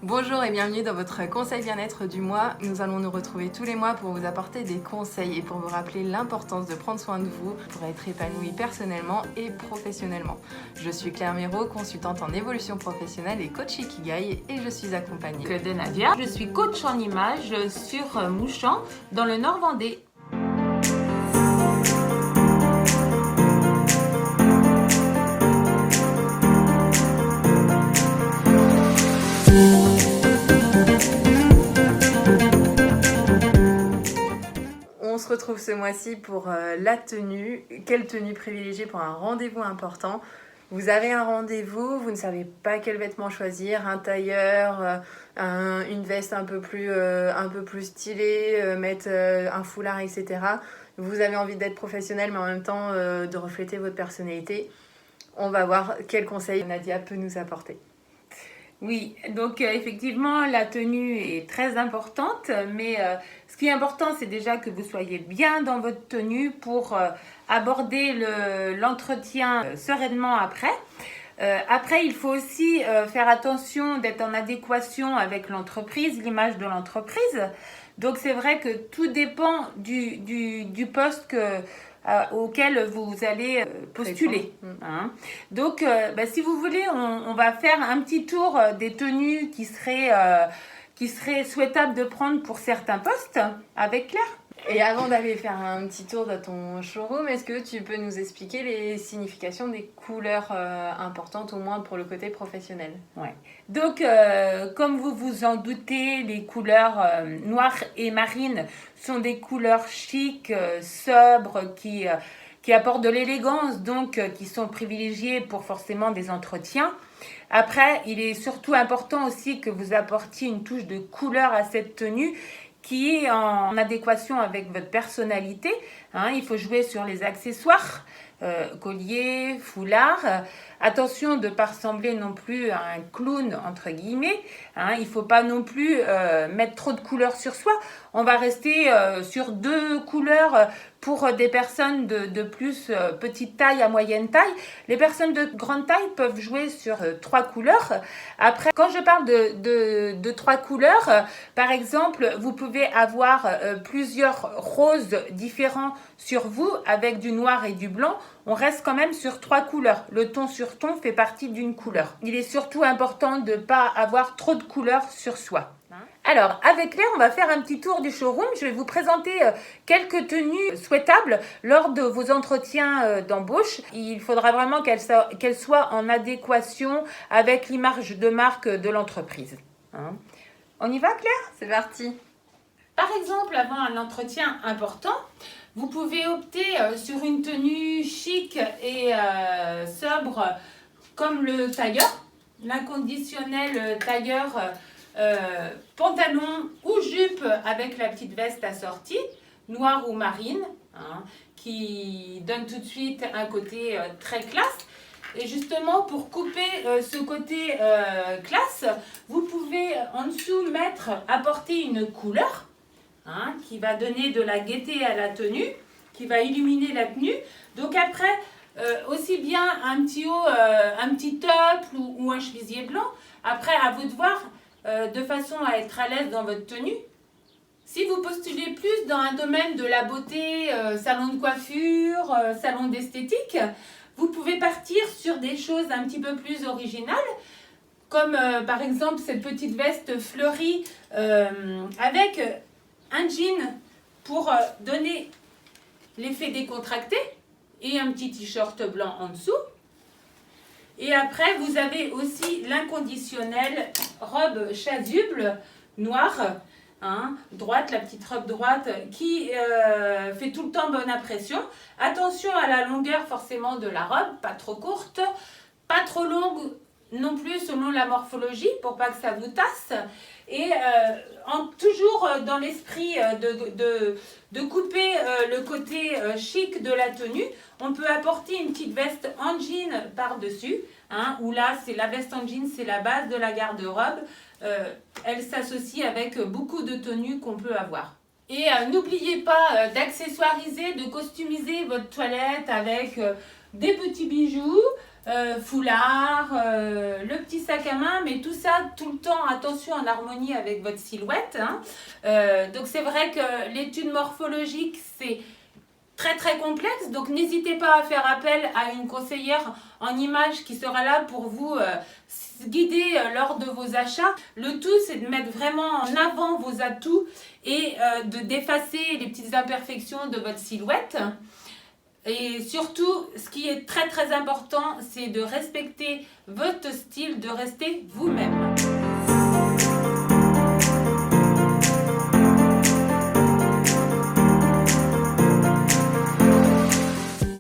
Bonjour et bienvenue dans votre conseil bien-être du mois. Nous allons nous retrouver tous les mois pour vous apporter des conseils et pour vous rappeler l'importance de prendre soin de vous pour être épanoui personnellement et professionnellement. Je suis Claire Méraud, consultante en évolution professionnelle et coach Ikigai et je suis accompagnée de Nadia. Je suis coach en image sur Mouchamp dans le Nord Vendée. On se retrouve ce mois-ci pour la tenue. Quelle tenue privilégier pour un rendez-vous important? Vous avez un rendez-vous, vous ne savez pas quel vêtement choisir, un tailleur, une veste un peu plus stylée, mettre un foulard, etc. Vous avez envie d'être professionnel mais en même temps de refléter votre personnalité. On va voir quels conseils Nadia peut nous apporter. Oui, donc effectivement, la tenue est très importante, mais ce qui est important, c'est déjà que vous soyez bien dans votre tenue pour aborder l'entretien sereinement après. Après, il faut aussi faire attention d'être en adéquation avec l'entreprise, l'image de l'entreprise. Donc, c'est vrai que tout dépend du poste auquel vous allez postuler. Hein. Donc, si vous voulez, on va faire un petit tour des tenues qui seraient souhaitables de prendre pour certains postes avec Claire. Et avant d'aller faire un petit tour de ton showroom, est-ce que tu peux nous expliquer les significations des couleurs importantes, au moins pour le côté professionnel? Ouais. Donc, comme vous vous en doutez, les couleurs noires et marines sont des couleurs chic, sobres, qui apportent de l'élégance, donc qui sont privilégiées pour forcément des entretiens. Après, il est surtout important aussi que vous apportiez une touche de couleur à cette tenue qui est en adéquation avec votre personnalité. Hein, il faut jouer sur les accessoires, collier, foulard. Attention de ne pas ressembler non plus à un clown, entre guillemets. Hein, il ne faut pas non plus mettre trop de couleurs sur soi. On va rester sur 2 couleurs pour des personnes de plus petite taille à moyenne taille. Les personnes de grande taille peuvent jouer sur 3 couleurs. Après, quand je parle de 3 couleurs, par exemple, vous pouvez avoir plusieurs roses différents sur vous avec du noir et du blanc. On reste quand même sur 3 couleurs. Le ton sur ton fait partie d'une couleur. Il est surtout important de ne pas avoir trop de couleurs sur soi. Alors, avec Claire, on va faire un petit tour du showroom. Je vais vous présenter quelques tenues souhaitables lors de vos entretiens d'embauche. Il faudra vraiment qu'elles soient en adéquation avec l'image de marque de l'entreprise. Hein. On y va, Claire? C'est parti. Par exemple, avant un entretien important, vous pouvez opter sur une tenue chic et sobre comme le tailleur, l'inconditionnel tailleur pantalon ou jupe avec la petite veste assortie, noire ou marine, hein, qui donne tout de suite un côté très classe. Et justement, pour couper ce côté classe, vous pouvez en dessous apporter une couleur, hein, qui va donner de la gaieté à la tenue, qui va illuminer la tenue. Donc après, aussi bien un petit haut, un petit top ou un chemisier blanc. Après, à vous de voir, de façon à être à l'aise dans votre tenue. Si vous postulez plus dans un domaine de la beauté, salon de coiffure, salon d'esthétique, vous pouvez partir sur des choses un petit peu plus originales, comme par exemple cette petite veste fleurie avec un jean pour donner l'effet décontracté et un petit t-shirt blanc en dessous. Et après, vous avez aussi l'inconditionnelle robe chasuble noire, hein, droite, la petite robe droite qui fait tout le temps bonne impression. Attention à la longueur forcément de la robe, pas trop courte, pas trop longue non plus selon la morphologie pour pas que ça vous tasse. Et toujours dans l'esprit de couper le côté chic de la tenue, on peut apporter une petite veste en jean par-dessus, hein, où là, c'est la veste en jean, c'est la base de la garde-robe. Elle s'associe avec beaucoup de tenues qu'on peut avoir. Et n'oubliez pas d'accessoiriser, de customiser votre toilette avec des petits bijoux, foulard, le petit sac à main, mais tout ça, tout le temps, attention, en harmonie avec votre silhouette. Hein. Donc c'est vrai que l'étude morphologique, c'est très très complexe, donc n'hésitez pas à faire appel à une conseillère en images qui sera là pour vous guider lors de vos achats. Le tout, c'est de mettre vraiment en avant vos atouts et d'effacer les petites imperfections de votre silhouette. Et surtout, ce qui est très très important, c'est de respecter votre style, de rester vous-même.